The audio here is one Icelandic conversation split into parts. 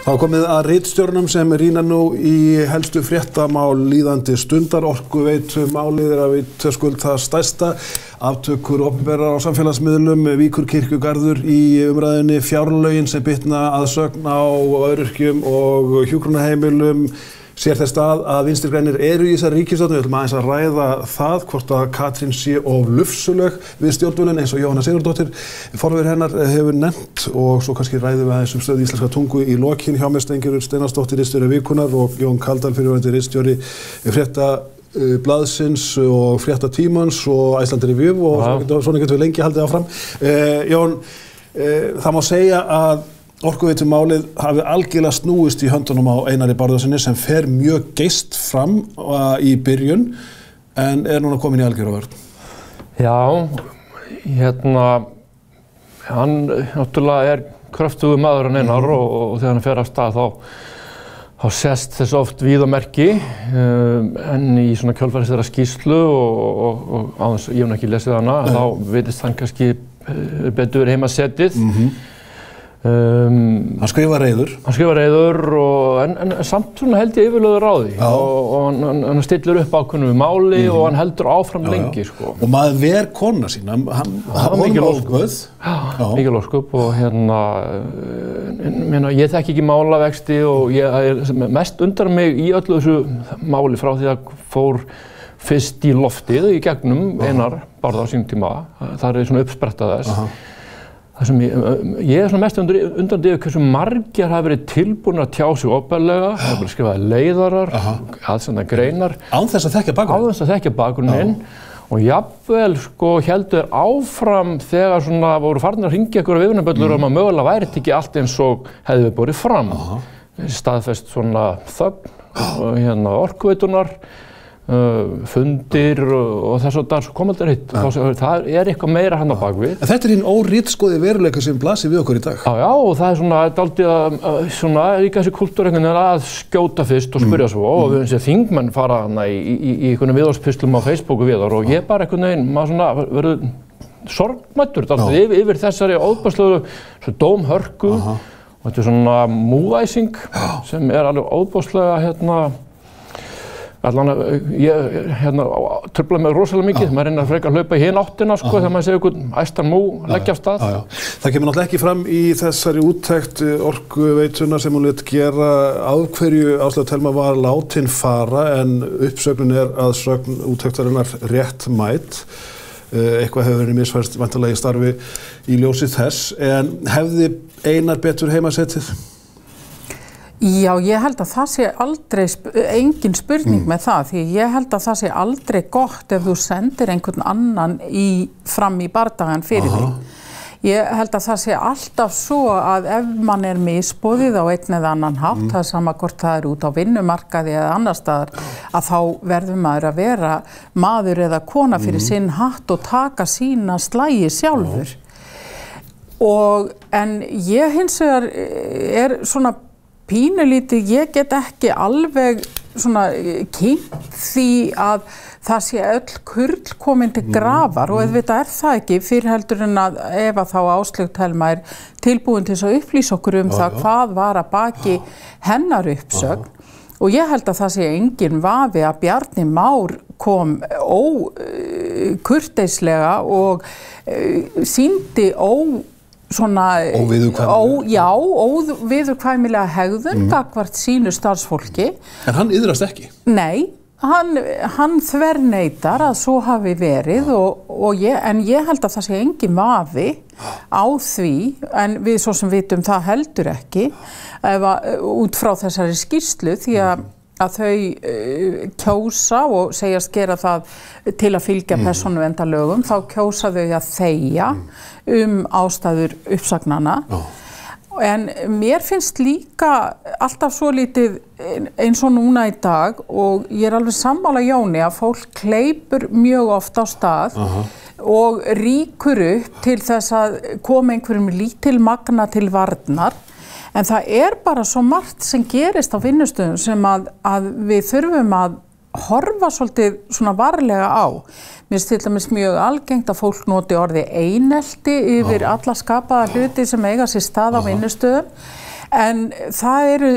Þá komið að ritstjórnum sem rýna nú í helstu fréttamál líðandi stundar. Orkuveitu málið að vitaskuld það stærsta. Aftökur opinberar á samfélagsmiðlum, Víkurkirkjugarður í umræðinni, fjárlögin sem bitna að sögn á öryrkjum og hjúkrunarheimilum. Sér þess að Vinstri grænir eru í þessari ríkisstjórn. Við ætlum aðeins að ræða það hvort að Katrín sé of lufsuleg við stjórnvölinn eins og Jóhanna Sigurðardóttir forveri hennar hefur nefnt, og svo kannski ræðum við aðeins stöðu íslenska tungu í lokin. Hjá mér Steingerður Steinarsdóttir, ritstjóri Vikunnar, og Jón Kaldal, fyrrverandi ritstjóri Fréttablaðsins og Fréttatímans og Iceland Review, og svona getum við lengi haldið áfram. Jón, það má segja að Orkuveitumálið hafi algjörlega snúist í höndunum á Einari Bárðarsyni sem fer mjög geyst fram í byrjun en núna komin í algjöra vörn. Já, hann náttúrulega kröftugur maður en Einar og þegar hann fer af stað þá sést þess oft víðamerki en í svona kjölfarið þeirra skýrslu og áðans ég hef ekki lesið hana, þá veitist hann kannski betur heima setið. Hann skrifar reiður. En samt svona held ég yfirlögur á því og hann stillir upp ákveðnu máli og hann heldur áfram lengi. Sko. Og maður ver kona sína, hann mikil ósköp og ég þekki ekki málavexti og ég mest undrar mig í öllu þessu máli frá því að fór fyrst í loftið í gegnum Einar Bárðar á sínum tíma. Það svona uppspretta þess. Það sem ég svona mest undrandi yfir hversu margir hafa verið tilbúin að tjá sig opinberlega, hafa verið skrifað leiðarar, aðsenda greinar. Án þess að þekkja bakgrunninn. Og jafnvel sko heldur áfram þegar svona voru farnir að hringja ykkur á viðvörunarbjöllur að mögulega væri þetta ekki allt eins og hefði borið fram. Staðfest svona þögn Orkuveitunar, fundir og þess að það kom aldrei hitt. Það eitthvað meira hann á bakvið. En þetta hinn óritskoði veruleika sem blasir við okkur í dag. Já, og það svona dálítið svona líka þessi kultúr að skjóta fyrst og spyrja svo og við þessi þingmenn fara hana í einhvern viðhorfspislum á Facebooku við og ég bara einhvern veginn, maður svona verður sorgmættur dálítið yfir þessari óbúðslegu dómhörku og þetta svona múðæsing sem alveg óbúðslega allan trufla mig rosalega mikið, maður reynir að frekar hlaupa í hin áttina sko þegar maður segir einhvern æstan mú leggja af stað. Það kemur náttúrulega ekki fram í þessari úttekt Orkuveitunar sem hún lét gera af hverju Áslaug Thelma var látin fara en uppsögnin að sögn úttektarinnar réttmæt. Eitthvað hefur verið misfært væntanlega í starfi í ljósi þess, en hefði Einar betur heimasetið? Já, ég held að það sé aldrei engin spurning með það, því ég held að það sé aldrei gott ef þú sendir einhvern annan fram í bardagann fyrir þig. Ég held að það sé alltaf svo að ef mann misboðið á einn eða annan hátt, það sama hvort það út á vinnumarkaði eða annar staðar, að þá verður maður að vera maður eða kona fyrir sinn hatt og taka sína slagi sjálfur. En ég hins vegar svona pínulítið, ég get ekki alveg svona kynnt því að það sé öll kurl komin til grafar og auðvitað það ekki fyrir heldur en að ef að þá Áslaug Thelma tilbúin til að upplýsa okkur það hvað var að baki hennar uppsögn og ég held að það sé engin vafi að Bjarni Már kom kurteislega og sýndi óviðurkvæmilega hegðun gagnvart sínu starfsfólki. En hann iðrast ekki? Nei, hann þverneitar að svo hafi verið en ég held að það sé engin vafi á því, en við svo sem vitum það heldur ekki út frá þessari skýrslu því að þau kjósa og segjast gera það til að fylgja persónuverndarlögum, þá kjósa þau að þegja ástæður uppsagnanna. En mér finnst líka alltaf svo lítið eins og núna í dag og ég alveg sammála Jóni að fólk hleypur mjög oft á stað og rýkur upp til þess að koma einhverjum lítil magna til varnar. En það bara svo margt sem gerist á vinnustöðum sem að við þurfum að horfa svolítið svona varlega á. Mér finnst til dæmis mjög algengt að fólk noti orðið einelti yfir alla skapaða hluti sem eiga sér stað á vinnustöðum. En það eru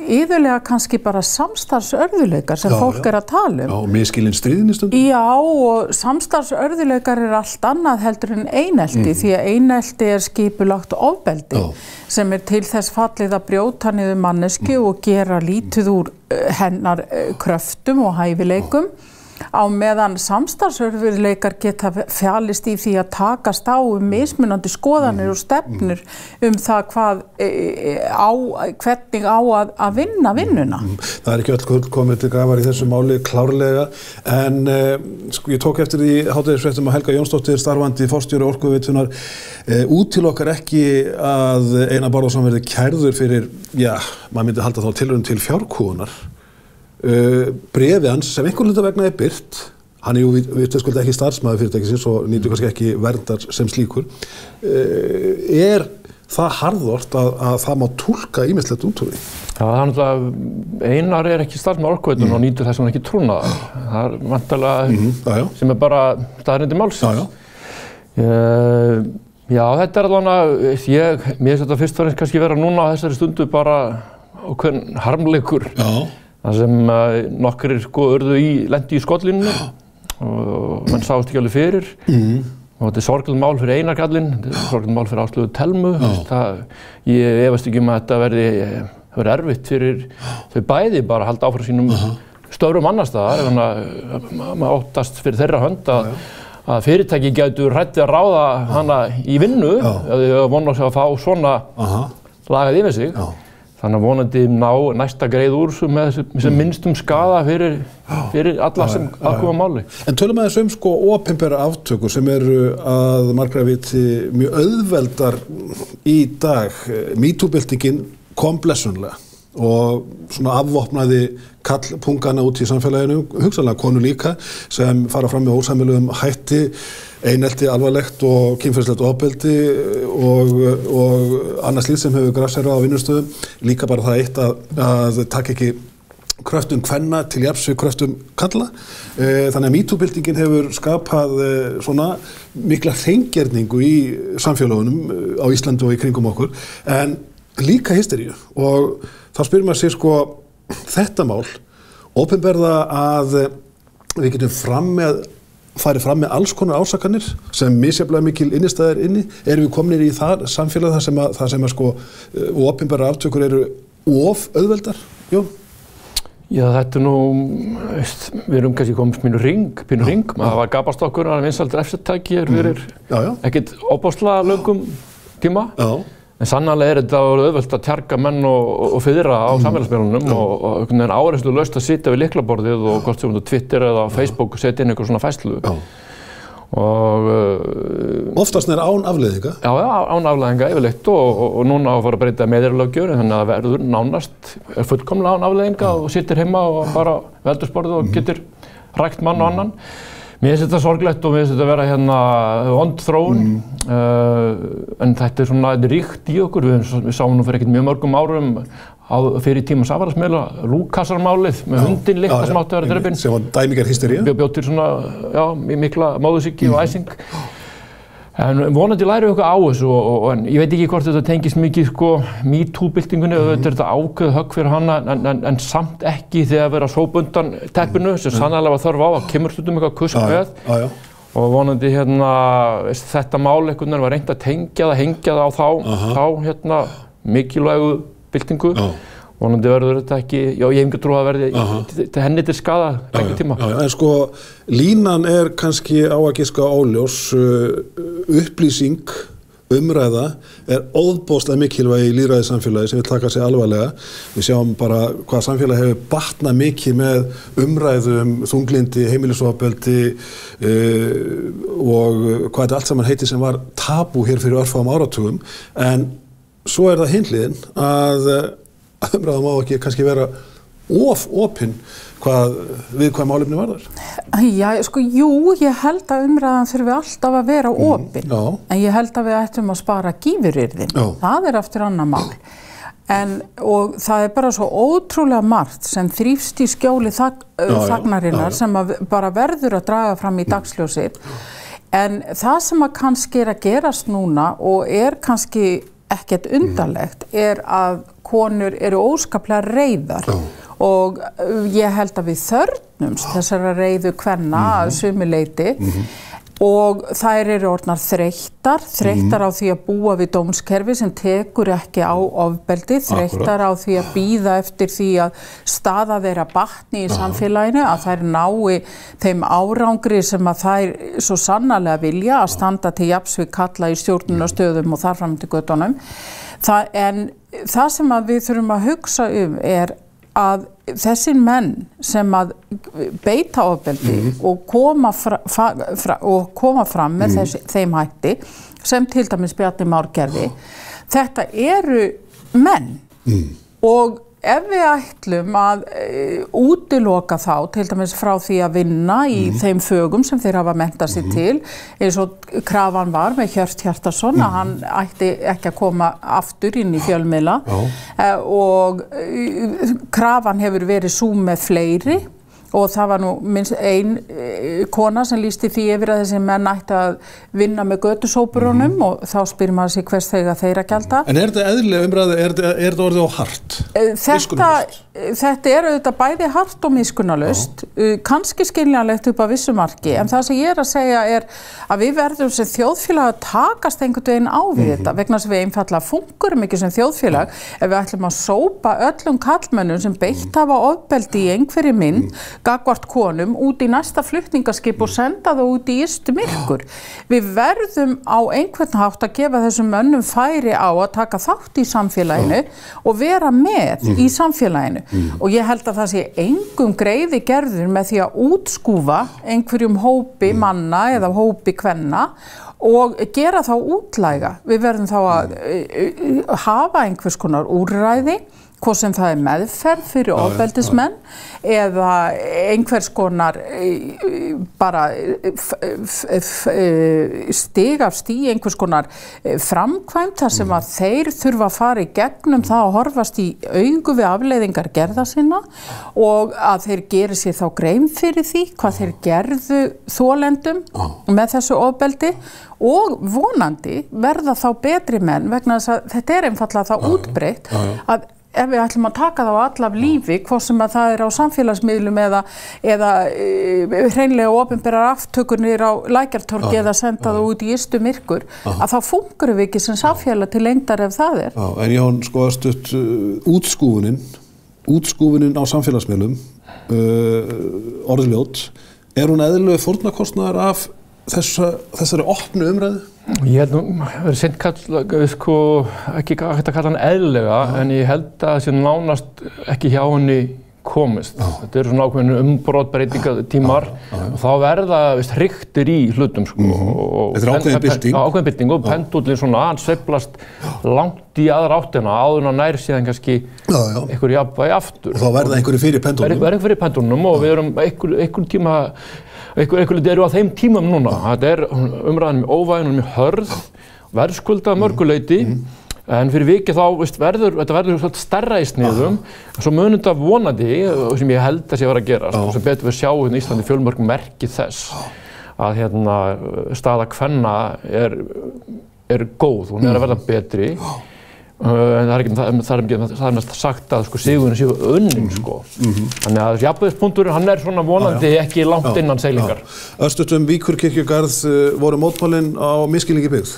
yfirlega kannski bara samstarfsörðuleikar sem fólk að tala Já, miskilin stríðinni stundum. Já, og samstarfsörðuleikar allt annað heldur en einelti, því að einelti skipulagt ofbeldi sem til þess fallið að brjóta niður mannesku og gera lítið úr hennar kröftum og hæfileikum. Á meðan samstarfsörðuleikar geta fjalist í því að takast á mismunandi skoðanir og stefnur það hvernig á að vinna vinnuna. Það ekki öll komið til grafar í þessu máli klárlega, en ég tók eftir því hádegisfréttum að Helga Jónsdóttir, starfandi forstjóri Orkuveitunar, útilokar ekki að Einar Bárðarson verði kærður fyrir, maður myndi halda þá tilraun til fjárkúgunar. Bréfi hans sem einhvern hluta vegna birt, hann jú vitaskuld ekki starfsmaður fyrirtækisins og nýtur kannski ekki verndar sem slíkur, það harðort að það má túlka ýmislegt út úr því? Já, það náttúrulega, Einar ekki starfsmaður Orkuveitunnar og nýtur þess vegna ekki trúnaðar. Það vantarlega sem bara staðreyndi málsins. Já, þetta allavega, mér finnst þetta fyrst og fremst kannski vera núna á þessari stundu bara ákveðinn harmleikur. Það sem nokkrir lendi í skollinu og menn sást ekki alveg fyrir. Og þetta sorglega mál fyrir Einar kallinn, þetta sorglega mál fyrir Áslaugu Thelmu. Ég efast ekki að þetta verði erfitt fyrir þau bæði bara að halda áfram sínum störfum annars staðar. Þannig að maður óttast fyrir þeirra hönd að fyrirtæki gætu hrætt að ráða hana í vinnu ef þau vona sig að fá svona lagað yfir sig. Þannig að vonandi ná næsta greið úr með sem minnstum skaða fyrir alla sem aðkoma máli. En tölum aðeins opinbera aftökur sem eru að margra viti mjög auðveldar í dag. MeToo-byltingin kom blessunlega og svona afvopnaði kallpungana út í samfélaginu, hugsanlega konur líka, sem fara fram með ósæmilegum hætti, einelti alvarlegt og kynferðislegt ofbeldi og annað slíkt sem hefur grafserað á vinnustöðum. Líka bara það eitt að taka ekki kröftum kvenna til jafns við kröftum kalla. Þannig að MeToo-byltingin hefur skapað svona mikla hreingerningu í samfélagunum á Íslandi og í kringum okkur, en líka hysteríu. Og þá spyrir maður sig þetta mál, opinberða að við getum farið fram með alls konar ásakanir sem misjafnlega mikil innistæðir inni. Erum við komnir í það samfélag þar sem opinberra aftökur eru of auðveldar? Jón? Já, þetta nú, við erum kannski komið pínu ring. Það var gapastokkur að vinsælt refsatæki fyrir ekkert óbáslega löngum tíma. En sannarlega þetta auðvelt að tjarga menn og fiðra á samfélagsmiðlunum og einhvern veginn áreynslulaust að sitja við lyklaborðið og hvort sem Twitter eða Facebook setja inn einhver svona færslu. Oftast án afleiðinga? Já, án afleiðinga yfirleitt og núna á að fara að breyta meðirlöggjöf, þannig að verður nánast fullkomlega án afleiðinga og situr heima og bara við eldhúsborðið og getur rækt mann og annan. Mér finnst þetta sorglegt og mér finnst þetta vera vond þróun, en þetta svona ríkt í okkur. Við sáum nú fyrir ekkert mjög mörgum árum fyrir tíma samfélagsmiðla Lúkasarmálið með hundinn litla sem átti að vera drepinn. Sem var dæmigerð hystería. Bjó til svona, mikla móðursýki og æsing. En vonandi lærum við eitthvað á þessu en ég veit ekki hvort þetta tengist mikið MeToo-byltingunni og þetta er ákveðið högg fyrir hana en samt ekki þegar vera sópa undan teppinu sem sannarlega var þörf á að kemur hlutum eitthvað kusk með og vonandi þetta mál einhvern veginn var reynt að hengja það á þá mikilvægu byltingu. Vonandi verður þetta ekki, ég hef ekki trú að verði henni til skaða ekki tíma. En línan kannski á að giska óljós, upplýsing, umræða óðbóðslega mikilvæg í lýðræðissamfélagi sem við taka sig alvarlega. Við sjáum bara hvað samfélagi hefur batnað mikið með umræðu þunglindi, heimilisofbeldi og hvað þetta allt saman heiti sem var tabú hér fyrir örfáum áratugum. En svo það hin hliðin að umræða má ekki kannski vera opin við hvað málefni varðar? Já, ég held að umræðan þurfi alltaf að vera opin, en ég held að við ættum að spara gífuryrðin. Það aftur annað mál. Og það bara svo ótrúlega margt sem þrífst í skjóli þagnarinnar sem bara verður að draga fram í dagsljósið. En það sem kannski að gerast núna og kannski ekkert undarlegt að konur eru óskaplega reiðar og ég held að við þörfnumst þessara reiðu kvenna að sumu leyti og þær eru orðnar þreyttar á því að búa við dómskerfi sem tekur ekki á ofbeldi, þreyttar á því að bíða eftir því að staða þeirra batni í samfélaginu, að þær nái þeim árangri sem að þær svo sannarlega vilja að standa til jafns við kalla í stjórnunarstöðum og þar fram til göttunum. En það sem að við þurfum að hugsa að þessir menn sem að beita ofbeldi og koma fram með þeim hætti sem til dæmis Bjarni Már gerði, þetta eru menn og ef við ætlum að útiloka þá til dæmis frá því að vinna í þeim fögum sem þeir hafa menntað sig til, eins og krafan var með Hjört Hjartarson að hann ætti ekki að koma aftur inn í fjölmiðla og krafan hefur verið sú með fleiri og það var nú minnst ein kona sem lýsti því yfir að þessi menn ætti að vinna með götusópurunum og þá spyr maður sig hvers þeirra gjalda. En þetta eðlilega umræðu, þetta orðið á hart? Þetta auðvitað bæði hart og miskunnarlaust, kannski skiljanlegt upp að vissu marki, en það sem ég að segja að við verðum sem þjóðfélag að takast einhvern veginn á við þetta, vegna sem við einfaldlega fungurum ekki sem þjóðfélag, ef við ætlum að sópa öllum karlmönnum sem beitt hafa ofbeldi í einhverri mynd, gagnvart konum út í næsta flutningaskip og senda það út í ystu myrkur. Við verðum á einhvern hátt að gefa þessum mönnum færi á að taka þátt í samfélaginu og vera með í samfélaginu. Og ég held að það sé engum greiði gerður með því að útskúfa einhverjum hópi manna eða hópi kvenna og gera þá útlæga. Við verðum þá að hafa einhvers konar úrræði, hvort sem það meðferð fyrir ofbeldismenn eða einhvers konar bara stig af stigi, einhvers konar framkvæmd þar sem að þeir þurfa að fara í gegnum það að horfast í augu við afleiðingar gerða sinna og að þeir geri sér þá grein fyrir því hvað þeir gerðu þolendum með þessu ofbeldi og vonandi verða þá betri menn vegna þess að þetta einfaldlega þá útbreitt að ef við ætlum að taka þá alla af lífi, hvort sem að það á samfélagsmiðlum eða hreinlega opinberar aftökunir á Lækjartorgi eða senda það út í ystu myrkur, að þá fungurum við ekki sem samfélag til lengdar ef það er. En Jón, sko að stutt útskúfunin á samfélagsmiðlum, orðljót, hún eðlilega fórnarkostnaðar af þessari opnu umræðu? Ég held nú, það er seint ekki hægt að kalla hann eðlilega, en ég held að það sé nánast ekki hjá henni komist. Þetta eru svona ákveðin umbrotbreytingatímar og þá verða hriktir í hlutum. Þetta er ákveðin bylting. Ákveðin bylting og pendullin svona, hann sveiflast langt í aðra áttina, áður en nær síðan kannski einhver jafnvægi aftur. Og þá verða einhverju fyrir pendullunum? Verða einhverju fyrir pendullunum og við erum einhver tíma Einhverju eru á þeim tímum núna. Þetta umræðan mjög óvægin og mjög hörð, verðskuldað mörguleyti, en fyrir vikið þá þetta verður svolítið stærra í sniðum, svo mun þetta vonandi, sem ég held að sé að vera að gerast, sem betur við sjáum í Íslandi fjölmörg merki þess að staða kvenna er góð, hún að verða betri. En það er mest sagt að sigurinn séu unnin Þannig að jafnvægispunkturinn hann svona vonandi ekki langt innan seilingar. Örstutt Víkurkirkjugarð voru mótmælin á misskilningi byggð?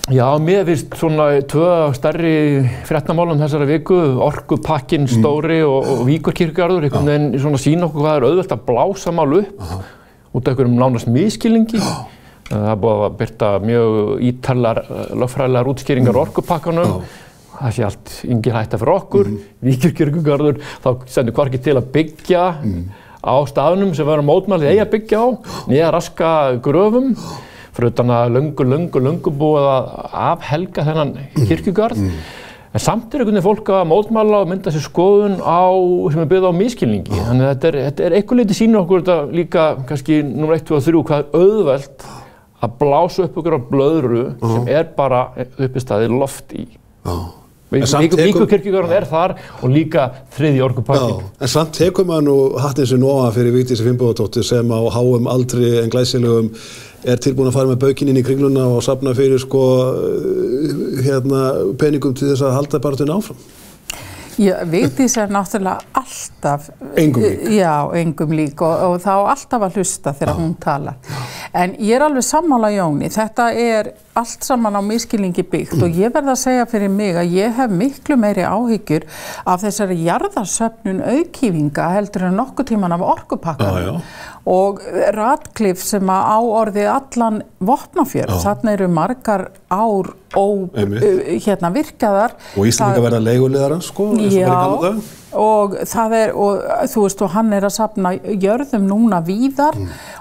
Já, mér finnst svona tvö stærri fréttamál þessara viku, orkupakkinn stóri og Víkurkirkjugarður, einhvern veginn svona sýna okkur hvað auðvelt að blása mál upp út af einhverjum nánast misskilningi. Það búið að birta mjög ítarlegar lögfræðilegar útskýringar orkupakkanum. Það sé allt engin hætta fyrir okkur, Víkurkirkjugarður, þá stendur hvorki til að byggja á staðnum sem verður mótmælið eigi að byggja á, nýja raska gröfum, fyrir utan að löngu búið að afhelga þennan kirkjugarð. En samt einhvern veginn fólk að mótmæla og mynda sér skoðun sem byggð á misskilningi. Þannig að þetta eitthvað lítið sýnir okkur þetta líka, kannski númer 1, 2 og 3, hvað auðvelt að blása upp okkur á blöðru sem bara uppistaðið loft í. Víkurkirkjugarðurinn þar og líka þriðji orkupakkinn. En samt tekur maður nú hattinn sinn ofan fyrir Vigdísi Finnbogadóttur sem á háum aldri en glæsilegum tilbúin að fara með baukinn inn í kringluna og safna fyrir sko peningum til þess að halda baráttunni áfram? Já, Vigdís náttúrulega alltaf engum lík. Já, engum lík og þá alltaf að hlusta þegar hún talar. En ég alveg sammála Jóni, þetta allt saman á misskilningi byggt og ég verð að segja fyrir mig að ég hef miklu meiri áhyggjur af þessari jarðarsöfnun auðkýfinga heldur en nokkuð tíman af orkupakkanum. Og Ratcliffe sem á orðið allan Vopnafjörð, þarna eru margar ár virkaðar. Og Íslendingar verða leiguliðar hans sko, já, og þú veist, og hann að safna jörðum núna víðar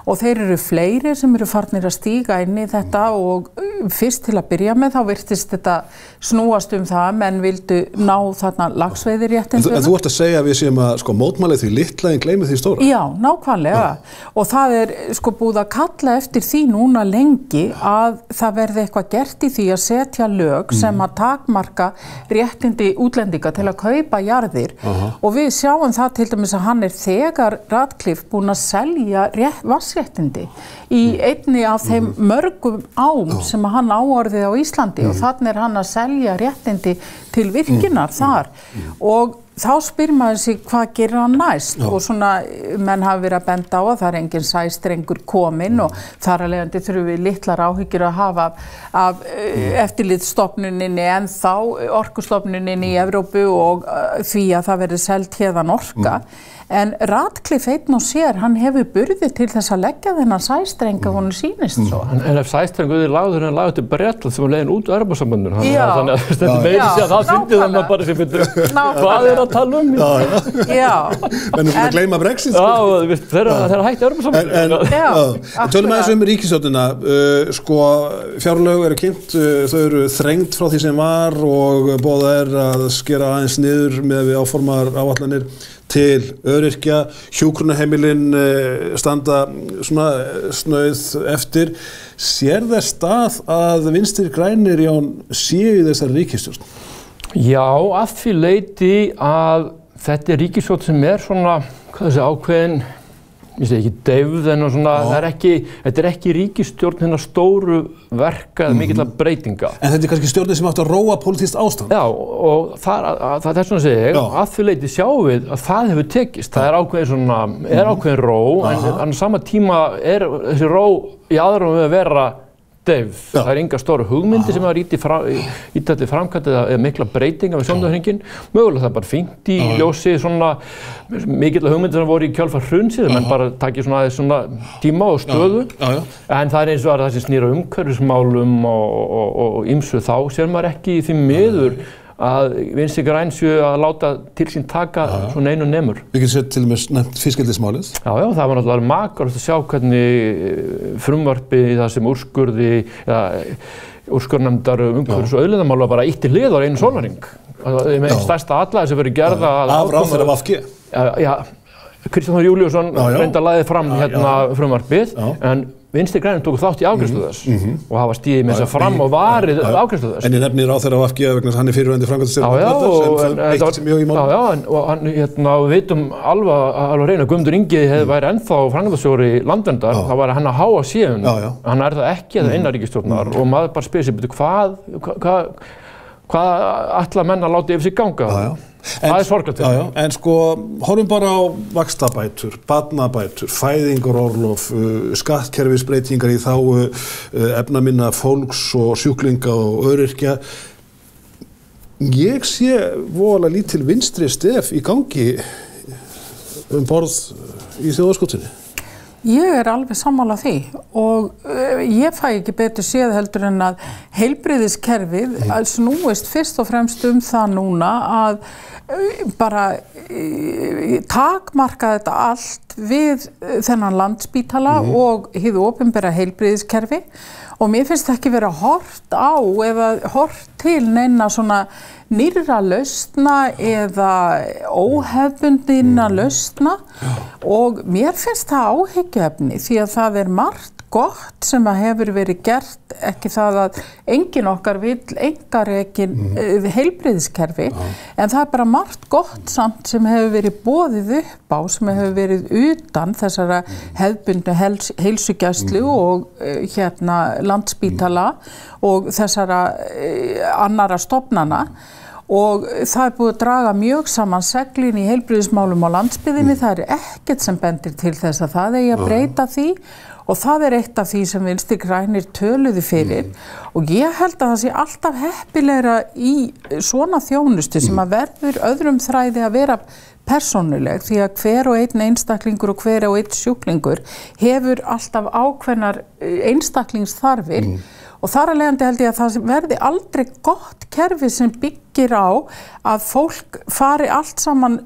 og þeir eru fleiri sem eru farnir að stíga inn í þetta og fyrst til að byrja með þá virtist þetta snúast það að menn vildu ná þarna laxveiðiréttindum. En þú ert að segja að við séum að sko mótmælið því litla en gleymi því stóra? Já, nákvæmlega. Og það sko búið að kalla eftir því núna lengi að það verði eitthvað gert í því að setja lög sem að takmarka réttindi útlendinga til að kaupa jarðir. Og við sjáum það til dæmis að hann þegar Ratcliffe búinn að selja vatnsréttindi í einni af þeim mörgum ám sem hann áorðið á Íslandi og þannig hann að selja réttindi til virkinar þar og þá spyr maður sig hvað gerir hann næst og svona menn hafa verið að benda á að það engin sæstrengur kominn og þar að leiðandi þurfum við litlar áhyggjur að hafa af eftirlitsstofnuninni en þá orkustofnuninni í Evrópu og því að það verði selt héðan orka. En Ratcliffe einn og sér, hann hefur burði til þess að leggja þennan sæstreng að honum sýnist svo. En ef sæstrengur er lagður en lagður til Bretland sem var leiðin út á Evrópusambandinu, þannig að þetta meiri sé að það fyndi þannig bara sem fyrir hvað að tala Já. Menn að gleyma Brexit. Já, þeir hætti Evrópusambandinu. En tölum aðeins ríkisstjórnina, sko fjárlög eru kynnt, þau eru þrengt frá því sem var og boðað að skera aðeins niður með við áformaðar áætlanir til öryrkja, hjúkrunarheimilin standa svona snauð eftir. Sér þess stað að Vinstri grænir, Jón, séu í þessari ríkisstjórn? Já, að því leyti að þetta ríkisstjórn sem svona, ákveðin, ég segi ekki deyfð en svona, þetta ekki ríkisstjórn hennar stóru verka eða mikilla breytinga. En þetta kannski stjórnin sem átti að róa pólitískt ástand? Já, og það svona að segja ég, að því leyti sjáum við að það hefur tekist. Það ákveðin ró, en á sama tíma þessi ró í aðrum við að vera deyfð. Það enga stóru hugmyndi sem ítætti framkvæmdi eða mikla breytinga við sjónarhringin. Mögulega það bara fínt í ljósi svona mikilla hugmyndi sem voru í kjölfar hrunsið, menn bara taki svona tíma og stöðu. En það eins og það sem snýr á umhverfismálum og ýmsu þá sér maður ekki því miður að Vinstri græn séu að láta til sín taka svona einu nemur. Við getum sér til og með nefnt fiskeldismálið. Já, það var náttúrulega makalegt að sjá hvernig frumvarpi það sem úrskurðarnefndar umhverfis- og auðlindamála bara ítti hliðar einu sólarhring. Stærsta atlaði sem verið gerða af ráðherra VG. Já, Kristján Júlíusson reyndar lagði fram frumvarpið, en Vinstri grænir tóku þátt í afgreiðslu þess og hafa stíðið með þess að fram og varið afgreiðslu þess. En ég nefni ráðherra VG vegna hann fyrirverandi framkvæmdastjóri eitt sem mjög í máli. Og við vitum alveg reyna að Guðmundur Ingi væri ennþá framkvæmdastjóri Landverndar, þá væri hann að háa síðan. Hann það ekki eða innanríkisstjórnar og maður bara spyr sig, hvað ætla menn að láta yfir sig ganga? Það sorglegt. En sko, horfum bara á vaxtabætur, barnabætur, fæðingarorlof, skattkerfisbreytingar í þágu efnaminna fólks og sjúklinga og öryrkja. Ég sé voðalega lítil vinstri stef í gangi borð í þjóðarskottinni. Ég alveg sammála því og ég fæ ekki betur séð heldur en að heilbrigðiskerfið snúist fyrst og fremst það núna að bara takmarka þetta allt við þennan Landspítala og hið opinbera heilbrigðiskerfi og mér finnst ekki vera hort á eða hort til neina svona nýrra lausna eða óhefbundinna lausna og mér finnst það áhyggjuefni því að það margt gott sem að hefur verið gert, ekki það að enginn okkar vill einkarekin heilbrigðiskerfi, en það bara margt gott samt sem hefur verið boðið upp á, sem hefur verið utan þessara hefðbundnu heilsugæslu og Landspítala og þessara annara stofnana. Og það búið að draga mjög saman seglin í heilbrigðismálum á landsbyggðinni. Það ekkert sem bendir til þess að það eigi að breyta því og það eitt af því sem Vinstri grænir töluðu fyrir. Og ég held að það sé alltaf heppilegra í svona þjónustu sem að verður öðrum þræði að vera persónuleg, því að hver og einn einstaklingur og hver og einn sjúklingur hefur alltaf ákveðnar einstaklingsþarfir. Og þar að leiðandi held ég að það verði aldrei gott kerfi sem byggir á að fólk fari allt saman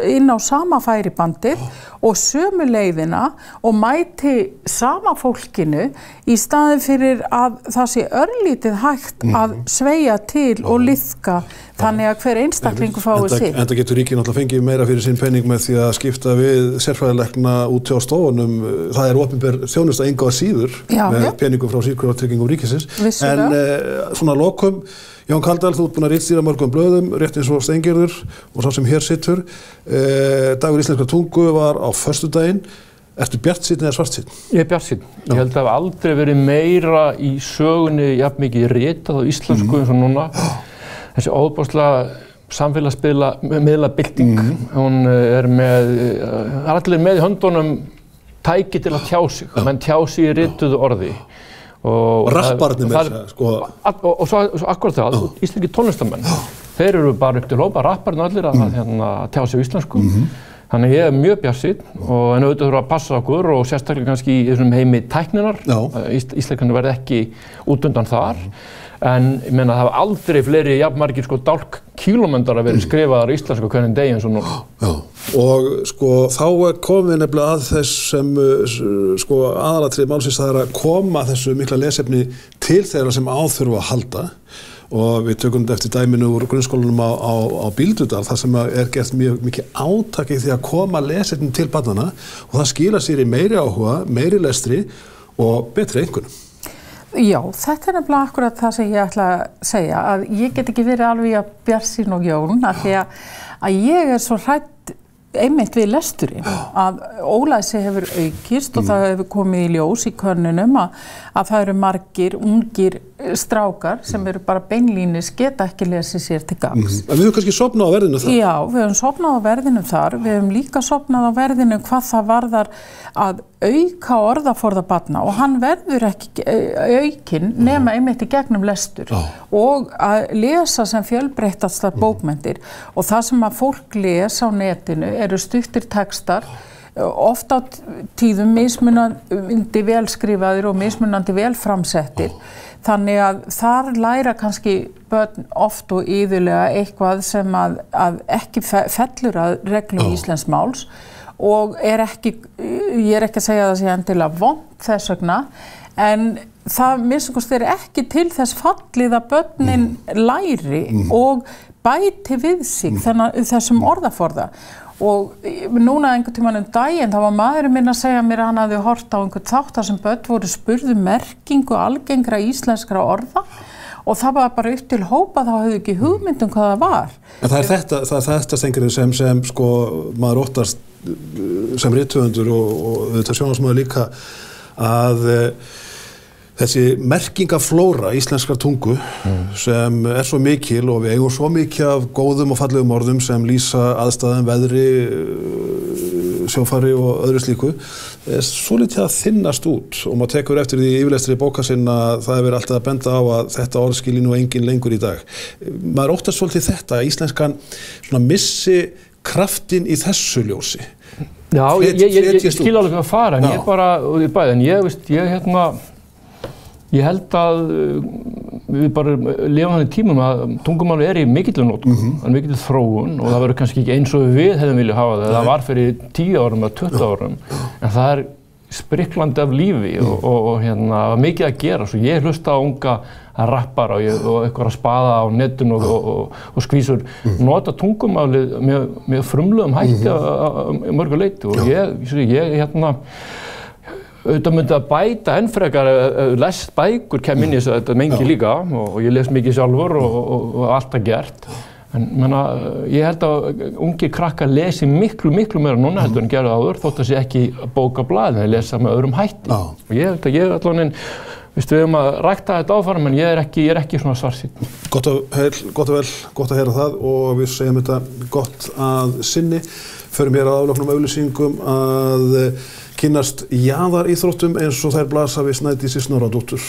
inn á sama færibandið og sömu leiðina og mæti sama fólkinu í staðin fyrir að það sé örlítið hægt að sveigja til og liðka þannig að hver einstaklingur fái sitt. En það getur ríkið náttúrulega fengið meira fyrir sinn penning með því að skipta við sérfræðilækna út hjá stofunum. Það opinber þjónusta engu að síður með peningum frá Sjúkratryggingum ríkisins. Vissulega. En svona lokum, Jón Kaldal, þú ert búin að ritstýra mörgum blöðum, rétt eins og Steingerður og sá sem hér situr. Dagur íslenskrar tungu var á föstudaginn. Ertu bjartsýnn eða svartsýnn? Ég bjartsýnn. Ég held að það hafi aldrei verið meira í sögunni jafn mikið ritað á íslensku eins og núna. Þessi óbúslega samfélagsmiðlabylting, hún með, allir með í höndunum tæki til að tjá sig, menn tjá sig í rituðu orði. Og rapparnir með þess að, og svo akkurat það, íslenski tónlistamenn, þeir eru bara upp til hópa, rapparnir allir að tjá sig íslensku. Þannig ég mjög bjartsýnn, en auðvitað þurfa að passa okkur og sérstaklega kannski í þessum heimi tækninar. Íslenskandi verði ekki út undan þar. En ég meina það hafa aldrei fleiri jafnmargir dálkkílómetrar að verið skrifaðar í íslensku hvernig degi eins og nú. Já, og þá komum við nefnilega að þess sem aðalatrið málsins, það að koma þessu mikla lesefni til þeirra sem áþurfa að halda. Og við tökum þetta eftir dæminu úr grunnskólanum á Bíldudal, þar sem gert mjög mikið átak í því að koma lesefni til barnanna og það skilar sér í meiri áhuga, meiri lestri og betri einkunnum. Já, þetta nefnilega akkurat það sem ég ætla að segja, að ég get ekki verið alveg að bjartsýn og Jón, af því að ég svo hrædd einmitt við lesturinn, að ólæsi hefur aukist og það hefur komið í ljós í könnunum að það eru margir ungir strákar sem eru bara beinlínis geta ekki lesið sér til gagns. En við höfum kannski sofnað á verðinu þar? Já, við höfum sofnað á verðinu þar. Við höfum líka sofnað á verðinu hvað það varðar að auka orðaforða barna og hann verður ekki aukinn nema einmitt í gegnum lestur og að lesa sem fjölbreyttastar bókmenntir og það sem að fólk les á netinu eru stuttir textar, oft á tíðum mismunandi velskrifaðir og mismunandi velframsettir. Þannig að þar læra kannski börn oft og iðulega eitthvað sem að ekki fellur að reglum íslensks máls og ég er ekki að segja það sé endilega vont þess vegna, en það minnst ekki til þess fallið að börnin læri og bæti við sig þessum orðaforða. Og núna einhvern tímann daginn, þá var maðurinn minn að segja mér að hann hafði hort á einhvern þátt sem börn voru spurðu merkingu algengra íslenskra orða og það var bara upp til hópa, þá höfðu ekki hugmynd hvað það var. En það er þetta Steingerður sem maður óttast sem rithöfundur og þetta sjónvarpsmaður líka að þessi merkingaflóra íslenskrar tungu sem svo mikil og við eigum svo mikið af góðum og fallegum orðum sem lýsa aðstæðum, veðri, sjófari og öðru slíku svolítið að þynnast út og maður tekur eftir því yfirlestri bóka sinna að það hefur alltaf að benda á að þetta orð skilji nú engin lengur í dag. Maður óttast svolítið þetta að íslenskan missi kraftinn í þessu ljósi. Já, ég skil alveg að fara en ég bara, ég held að við bara lifum þannig tímum að tungumáli í mikilli notkun, mikilli þróun og það verður kannski ekki eins og við hefðum viljað hafa það. Það var fyrir 10 árum eða 20 árum, en það er spriklandi af lífi og mikið að gera. Svo ég hlusta á unga rappara og eitthvað að spaða á netinu og skvísur nota tungumálið með frumlegum hætti að mörgu leyti og ég auðvitað myndi að bæta enn frekar lest bækur kem inn í þetta mengi líka og ég les mikið sjálfur og alltaf gert. En ég held að ungir krakkar lesi miklu meira núna heldur en gerðu áður þótt að sé ekki bók á blaði, þeir lesa með öðrum hætti. Og ég held að ég allan við höfum að rækta þetta áfram en ég er ekki svona svartsýnn. Gott að heyra það og við segjum þetta gott að sinni. Förum hér að afloknum auglýsingum að kynnast jaðaríþróttum eins og þær blasa við Snædísi Snorradóttur.